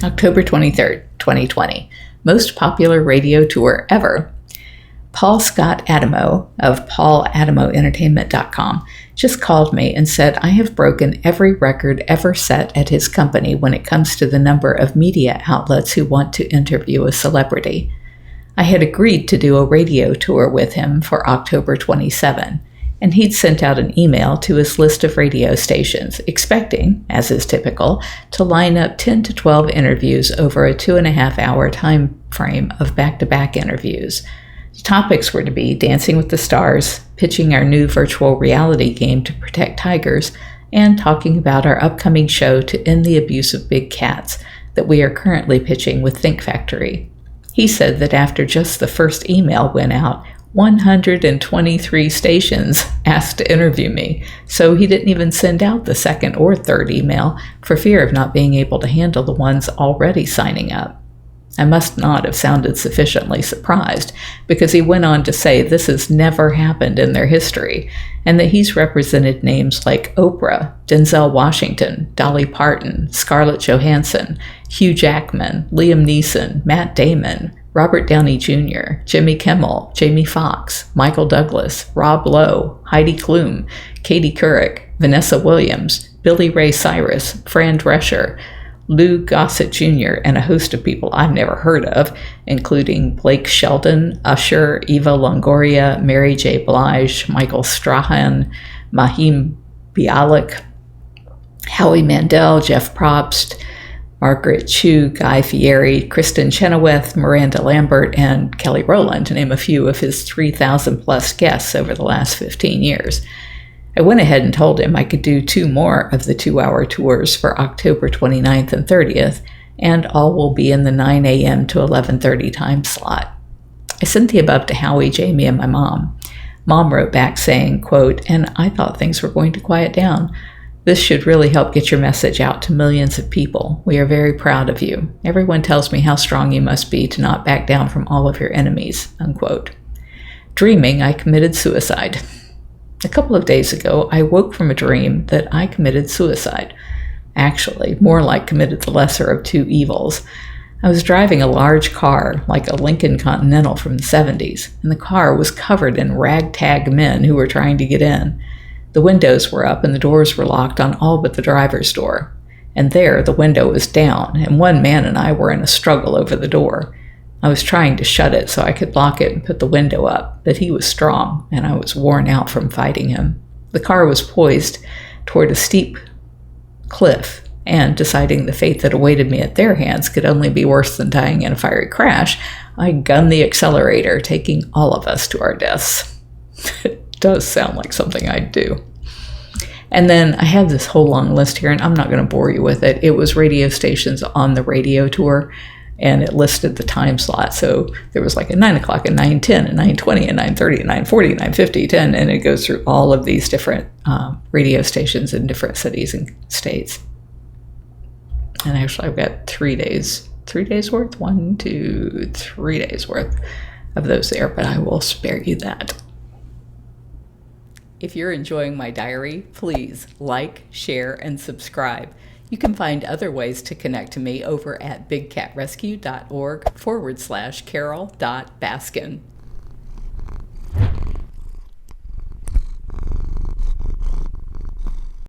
October 23rd, 2020. Most popular radio tour ever. Paul Scott Adamo of pauladamoentertainment.com just called me and said I have broken every record ever set at his company when it comes to the number of media outlets who want to interview a celebrity. I had agreed to do a radio tour with him for October 27, and he'd sent out an email to his list of radio stations, expecting, as is typical, to line up 10 to 12 interviews over a 2.5-hour time frame of back-to-back interviews. The topics were to be Dancing with the Stars, pitching our new virtual reality game to protect tigers, and talking about our upcoming show to end the abuse of big cats that we are currently pitching with Think Factory. He said that after just the first email went out, 123 stations asked to interview me, so he didn't even send out the second or third email for fear of not being able to handle the ones already signing up. I must not have sounded sufficiently surprised, because he went on to say this has never happened in their history, and that he's represented names like Oprah, Denzel Washington, Dolly Parton, Scarlett Johansson, Hugh Jackman, Liam Neeson, Matt Damon, Robert Downey Jr., Jimmy Kimmel, Jamie Foxx, Michael Douglas, Rob Lowe, Heidi Klum, Katie Couric, Vanessa Williams, Billy Ray Cyrus, Fran Drescher, Gossett Jr., and a host of people I've never heard of, including Blake Shelton, Usher, Eva Longoria, Mary J. Blige, Michael Strahan, Mayim Bialik, Howie Mandel, Jeff Probst, Margaret Cho, Fieri, Kristin Chenoweth, Miranda Lambert, and Kelly Rowland, to name a few of his 3,000-plus guests over the last 15 years. I went ahead and told him I could do 2 more of the 2-hour tours for October 29th and 30th, and all will be in the 9 a.m. to 11:30 time slot. I sent the above to Howie, Jamie, and my mom. Mom wrote back saying, quote, "And I thought things were going to quiet down. This should really help get your message out to millions of people. We are very proud of you. Everyone tells me how strong you must be to not back down from all of your enemies," unquote. Dreaming, I committed suicide. A couple of days ago, I woke from a dream that I committed suicide. Actually, more like committed the lesser of 2 evils. I was driving a large car, like a Lincoln Continental from the 70s, and the car was covered in ragtag men who were trying to get in. The windows were up and the doors were locked on all but the driver's door. And there, the window was down, and one man and I were in a struggle over the door. I was trying to shut it so I could lock it and put the window up, but he was strong, and I was worn out from fighting him. The car was poised toward a steep cliff, and deciding the fate that awaited me at their hands could only be worse than dying in a fiery crash, I gunned the accelerator, taking all of us to our deaths. It does sound like something I'd do. And then I have this whole long list here, and I'm not going to bore you with it. It was radio stations on the radio tour, and it listed the time slot. So there was like a 9 o'clock, a 9:10, a 9:20, a 9:30, a 9:40, 9:50, 10, and it goes through all of these different radio stations in different cities and states. And actually I've got 3 days worth, 1, 2, 3 days worth of those there, but I will spare you that. If you're enjoying my diary, please like, share, and subscribe. You can find other ways to connect to me over at bigcatrescue.org/Carole.Baskin.